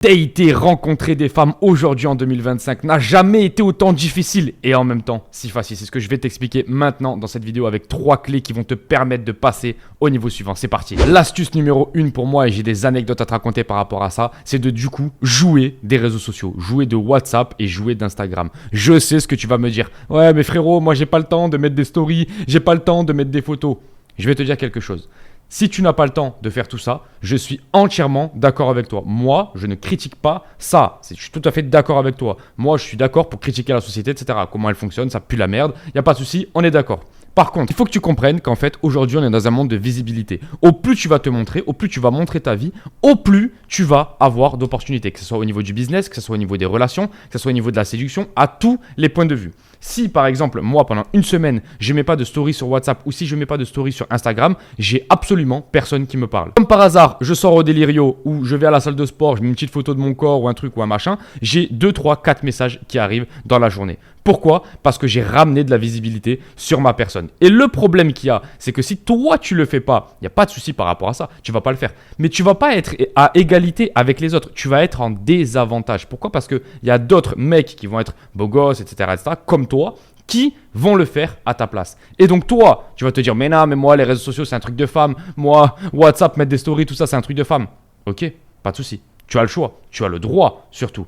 Dater, rencontrer des femmes aujourd'hui en 2025 n'a jamais été autant difficile et en même temps si facile. C'est ce que je vais t'expliquer maintenant dans cette vidéo avec 3 clés qui vont te permettre de passer au niveau suivant. C'est parti. L'astuce numéro 1 pour moi, et j'ai des anecdotes à te raconter par rapport à ça, c'est de du coup jouer des réseaux sociaux, jouer de WhatsApp et jouer d'Instagram. Je sais ce que tu vas me dire. Ouais mais frérot, moi j'ai pas le temps de mettre des stories, j'ai pas le temps de mettre des photos. Je vais te dire quelque chose. Si tu n'as pas le temps de faire tout ça, je suis entièrement d'accord avec toi. Moi, je ne critique pas ça. Je suis tout à fait d'accord avec toi. Moi, je suis d'accord pour critiquer la société, etc. Comment elle fonctionne, ça pue la merde. Il n'y a pas de souci, on est d'accord. Par contre, il faut que tu comprennes qu'en fait, aujourd'hui, on est dans un monde de visibilité. Au plus tu vas te montrer, au plus tu vas montrer ta vie, au plus tu vas avoir d'opportunités. Que ce soit au niveau du business, que ce soit au niveau des relations, que ce soit au niveau de la séduction, à tous les points de vue. Si par exemple, moi, pendant une semaine, je ne mets pas de story sur WhatsApp ou si je ne mets pas de story sur Instagram, j'ai absolument personne qui me parle. Comme par hasard, je sors au Delirio ou je vais à la salle de sport, je mets une petite photo de mon corps ou un truc ou un machin, j'ai 2, 3, 4 messages qui arrivent dans la journée. Pourquoi ? Parce que j'ai ramené de la visibilité sur ma personne. Et le problème qu'il y a, c'est que si toi, tu ne le fais pas, il n'y a pas de souci par rapport à ça, tu ne vas pas le faire. Mais tu ne vas pas être à égalité avec les autres. Tu vas être en désavantage. Pourquoi ? Parce qu'il y a d'autres mecs qui vont être beaux gosses, etc., comme toi, qui vont le faire à ta place. Et donc toi, tu vas te dire, mais non, mais moi, les réseaux sociaux, c'est un truc de femme. Moi, WhatsApp, mettre des stories, tout ça, c'est un truc de femme. Ok, pas de souci. Tu as le choix. Tu as le droit, surtout.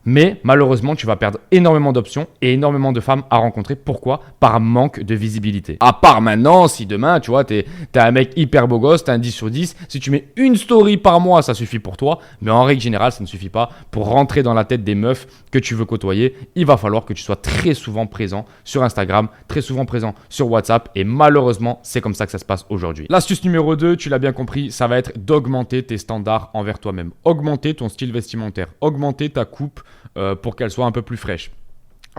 Mais malheureusement, tu vas perdre énormément d'options et énormément de femmes à rencontrer. Pourquoi ? Par manque de visibilité. À part maintenant, si demain, tu vois, t'es un mec hyper beau gosse, t'es un 10 sur 10, si tu mets une story par mois, ça suffit pour toi. Mais en règle générale, ça ne suffit pas pour rentrer dans la tête des meufs que tu veux côtoyer. Il va falloir que tu sois très souvent présent sur Instagram, très souvent présent sur WhatsApp. Et malheureusement, c'est comme ça que ça se passe aujourd'hui. L'astuce numéro 2, tu l'as bien compris, ça va être d'augmenter tes standards envers toi-même. Augmenter ton style vestimentaire, augmenter ta coupe, pour qu'elle soit un peu plus fraîche.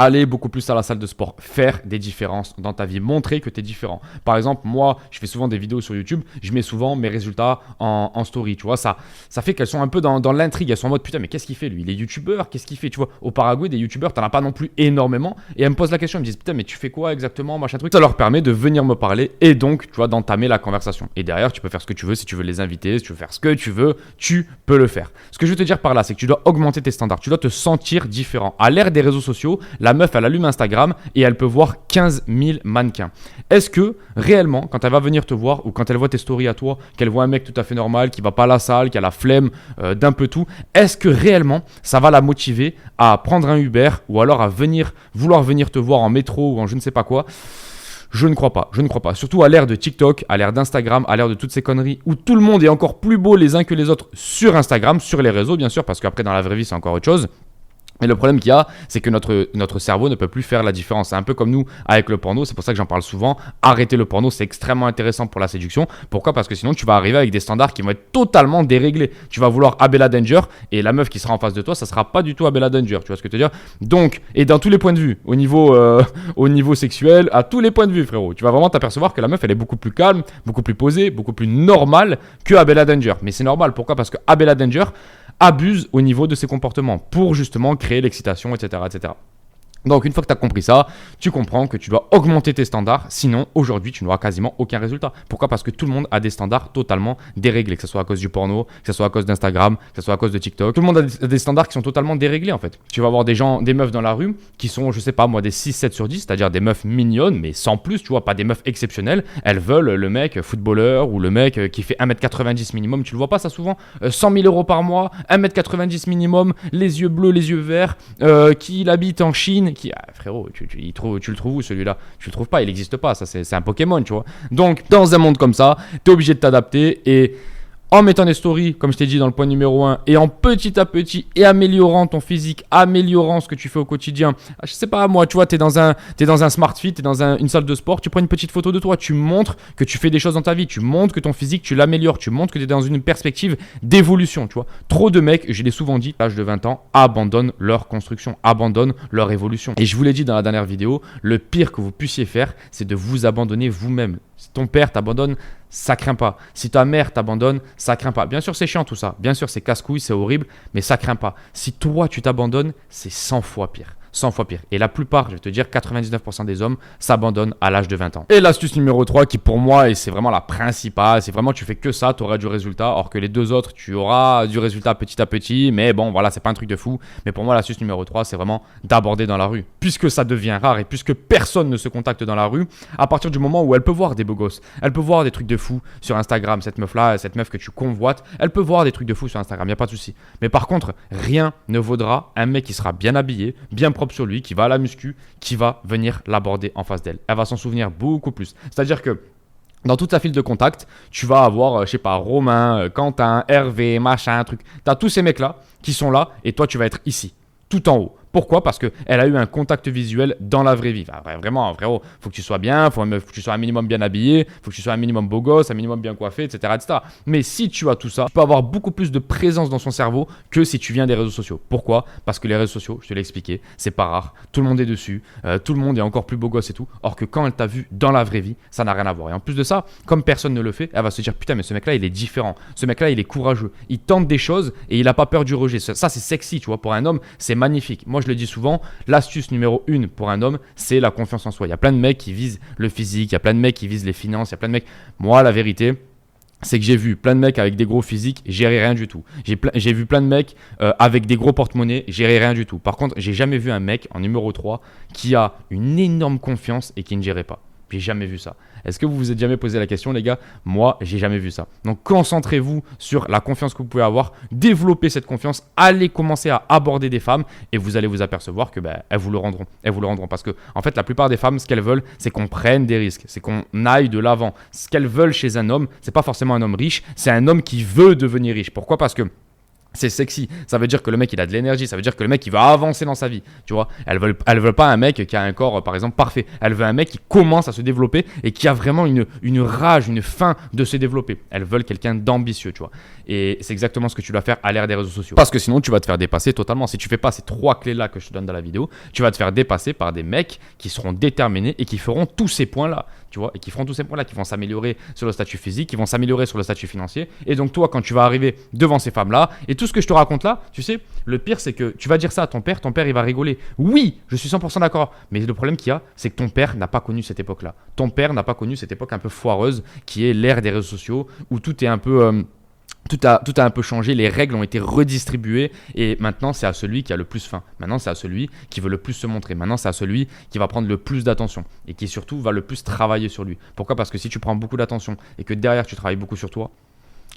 Aller beaucoup plus à la salle de sport, faire des différences dans ta vie, montrer que tu es différent. Par exemple, moi, je fais souvent des vidéos sur YouTube, je mets souvent mes résultats en story, tu vois, ça fait qu'elles sont un peu dans l'intrigue, elles sont en mode putain, mais qu'est-ce qu'il fait lui ? Il est youtubeur, qu'est-ce qu'il fait ? Tu vois, au Paraguay, des youtubeurs, t'en as pas non plus énormément, et elles me posent la question, elles me disent putain, mais tu fais quoi exactement, machin truc. Ça leur permet de venir me parler et donc, tu vois, d'entamer la conversation. Et derrière, tu peux faire ce que tu veux, si tu veux les inviter, si tu veux faire ce que tu veux, tu peux le faire. Ce que je veux te dire par là, c'est que tu dois augmenter tes standards, tu dois te sentir différent. À l'ère des réseaux sociaux, la meuf, elle allume Instagram et elle peut voir 15 000 mannequins. Est-ce que réellement, quand elle va venir te voir ou quand elle voit tes stories à toi, qu'elle voit un mec tout à fait normal, qui va pas à la salle, qui a la flemme d'un peu tout, est-ce que réellement ça va la motiver à prendre un Uber ou alors à vouloir venir te voir en métro ou en je ne sais pas quoi ? Je ne crois pas. Surtout à l'ère de TikTok, à l'ère d'Instagram, à l'ère de toutes ces conneries où tout le monde est encore plus beau les uns que les autres sur Instagram, sur les réseaux bien sûr, parce qu'après dans la vraie vie c'est encore autre chose. Mais le problème qu'il y a, c'est que notre cerveau ne peut plus faire la différence. C'est un peu comme nous avec le porno, c'est pour ça que j'en parle souvent. Arrêter le porno, c'est extrêmement intéressant pour la séduction. Pourquoi ? Parce que sinon, tu vas arriver avec des standards qui vont être totalement déréglés. Tu vas vouloir Abella Danger et la meuf qui sera en face de toi, ça sera pas du tout Abella Danger. Tu vois ce que je veux dire ? Donc, et dans tous les points de vue, au niveau sexuel, à tous les points de vue, frérot, tu vas vraiment t'apercevoir que la meuf, elle est beaucoup plus calme, beaucoup plus posée, beaucoup plus normale que Abella Danger. Mais c'est normal. Pourquoi ? Parce que Abella Danger abuse au niveau de ses comportements pour justement créer l'excitation, etc., etc. Donc une fois que tu as compris ça, tu comprends que tu dois augmenter tes standards, sinon aujourd'hui tu n'auras quasiment aucun résultat. Pourquoi ? Parce que tout le monde a des standards totalement déréglés, que ce soit à cause du porno, que ce soit à cause d'Instagram, que ce soit à cause de TikTok. Tout le monde a des standards qui sont totalement déréglés en fait. Tu vas avoir des meufs dans la rue qui sont, je sais pas moi, des 6, 7 sur 10, c'est-à-dire des meufs mignonnes, mais sans plus, tu vois, pas des meufs exceptionnelles. Elles veulent le mec footballeur ou le mec qui fait 1m90 minimum, tu le vois pas ça souvent, 100 000 € par mois, 1m90 minimum, les yeux bleus, les yeux verts, qui habite en Chine, frérot, tu le trouves où celui-là ? Tu le trouves pas, il n'existe pas, ça c'est un Pokémon, tu vois. Donc dans un monde comme ça, tu es obligé de t'adapter et en mettant des stories, comme je t'ai dit dans le point numéro 1, et en petit à petit, et améliorant ton physique, améliorant ce que tu fais au quotidien. Je sais pas, moi, tu vois, t'es dans un Smart Fit, t'es dans une salle de sport, tu prends une petite photo de toi, tu montres que tu fais des choses dans ta vie, tu montres que ton physique, tu l'améliores, tu montres que t'es dans une perspective d'évolution, tu vois. Trop de mecs, je l'ai souvent dit, à l'âge de 20 ans, abandonnent leur construction, abandonnent leur évolution. Et je vous l'ai dit dans la dernière vidéo, le pire que vous puissiez faire, c'est de vous abandonner vous-même. Si ton père t'abandonne, ça craint pas. Si ta mère t'abandonne, ça craint pas. Bien sûr, c'est chiant tout ça. Bien sûr, c'est casse-couille, c'est horrible, mais ça craint pas. Si toi, tu t'abandonnes, c'est 100 fois pire. 100 fois pire. Et la plupart, je vais te dire, 99% des hommes s'abandonnent à l'âge de 20 ans. Et l'astuce numéro 3 qui pour moi, et c'est vraiment la principale, c'est vraiment tu fais que ça, tu auras du résultat. Or que les deux autres, tu auras du résultat petit à petit. Mais bon, voilà, c'est pas un truc de fou. Mais pour moi, l'astuce numéro 3, c'est vraiment d'aborder dans la rue. Puisque ça devient rare et puisque personne ne se contacte dans la rue, à partir du moment où elle peut voir des beaux gosses, elle peut voir des trucs de fou sur Instagram, cette meuf-là, cette meuf que tu convoites, elle peut voir des trucs de fou sur Instagram, il n'y a pas de souci. Mais par contre, rien ne vaudra un mec qui sera bien habillé, bien propre sur lui, qui va à la muscu, qui va venir l'aborder en face d'elle. Elle va s'en souvenir beaucoup plus. C'est-à-dire que dans toute sa file de contacts, tu vas avoir, je sais pas, Romain, Quentin, Hervé, machin, un truc. Tu as tous ces mecs-là qui sont là et toi, tu vas être ici, tout en haut. Pourquoi? Parce qu'elle a eu un contact visuel dans la vraie vie. Enfin, vraiment, frérot, faut que tu sois bien, faut que tu sois un minimum bien habillé, faut que tu sois un minimum beau gosse, un minimum bien coiffé, etc., etc. Mais si tu as tout ça, tu peux avoir beaucoup plus de présence dans son cerveau que si tu viens des réseaux sociaux. Pourquoi? Parce que les réseaux sociaux, je te l'ai expliqué, c'est pas rare. Tout le monde est dessus, tout le monde est encore plus beau gosse et tout. Or que quand elle t'a vu dans la vraie vie, ça n'a rien à voir. Et en plus de ça, comme personne ne le fait, elle va se dire putain, mais ce mec-là, il est différent. Ce mec-là, il est courageux. Il tente des choses et il n'a pas peur du rejet. Ça, c'est sexy, tu vois. Pour un homme, c'est magnifique. Moi, je le dis souvent. L'astuce numéro 1 pour un homme, c'est la confiance en soi. Il y a plein de mecs qui visent le physique, il y a plein de mecs qui visent les finances, il y a plein de mecs. Moi, la vérité, c'est que j'ai vu plein de mecs avec des gros physiques gérer rien du tout. J'ai vu plein de mecs avec des gros porte-monnaies gérer rien du tout. Par contre, j'ai jamais vu un mec en numéro 3 qui a une énorme confiance et qui ne gérait pas. J'ai jamais vu ça. Est-ce que vous vous êtes jamais posé la question, les gars? Moi, j'ai jamais vu ça. Donc, concentrez-vous sur la confiance que vous pouvez avoir. Développez cette confiance. Allez commencer à aborder des femmes et vous allez vous apercevoir que elles vous le rendront. Elles vous le rendront parce que, en fait, la plupart des femmes, ce qu'elles veulent, c'est qu'on prenne des risques, c'est qu'on aille de l'avant. Ce qu'elles veulent chez un homme, c'est pas forcément un homme riche, c'est un homme qui veut devenir riche. Pourquoi? Parce que c'est sexy, ça veut dire que le mec il a de l'énergie, ça veut dire que le mec il va avancer dans sa vie, tu vois. Elles veulent pas un mec qui a un corps par exemple parfait, elles veulent un mec qui commence à se développer et qui a vraiment une rage, une faim de se développer. Elles veulent quelqu'un d'ambitieux, tu vois. Et c'est exactement ce que tu dois faire à l'ère des réseaux sociaux. Parce que sinon tu vas te faire dépasser totalement. Si tu fais pas ces 3 clés là que je te donne dans la vidéo, tu vas te faire dépasser par des mecs qui seront déterminés et qui feront tous ces points là, tu vois, et qui feront tous ces points là, qui vont s'améliorer sur le statut physique, qui vont s'améliorer sur le statut financier. Et donc toi quand tu vas arriver devant ces femmes là, et tout ce que je te raconte là, tu sais, le pire c'est que tu vas dire ça à ton père il va rigoler. Oui, je suis 100% d'accord, mais le problème qu'il y a, c'est que ton père n'a pas connu cette époque là. Ton père n'a pas connu cette époque un peu foireuse qui est l'ère des réseaux sociaux où tout est un peu... Tout a un peu changé, les règles ont été redistribuées et maintenant c'est à celui qui a le plus faim. Maintenant c'est à celui qui veut le plus se montrer. Maintenant c'est à celui qui va prendre le plus d'attention et qui surtout va le plus travailler sur lui. Pourquoi? Parce que si tu prends beaucoup d'attention et que derrière tu travailles beaucoup sur toi,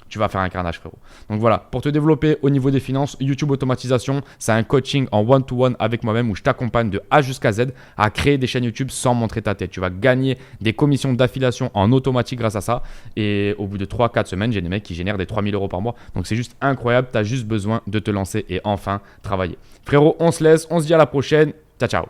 tu vas faire un carnage, frérot. Donc voilà, pour te développer au niveau des finances, YouTube Automatisation, c'est un coaching en one-to-one avec moi-même où je t'accompagne de A jusqu'à Z à créer des chaînes YouTube sans montrer ta tête. Tu vas gagner des commissions d'affiliation en automatique grâce à ça. Et au bout de 3-4 semaines, j'ai des mecs qui génèrent des 3000 € par mois. Donc c'est juste incroyable, tu as juste besoin de te lancer et enfin travailler. Frérot, on se laisse, on se dit à la prochaine. Ciao, ciao.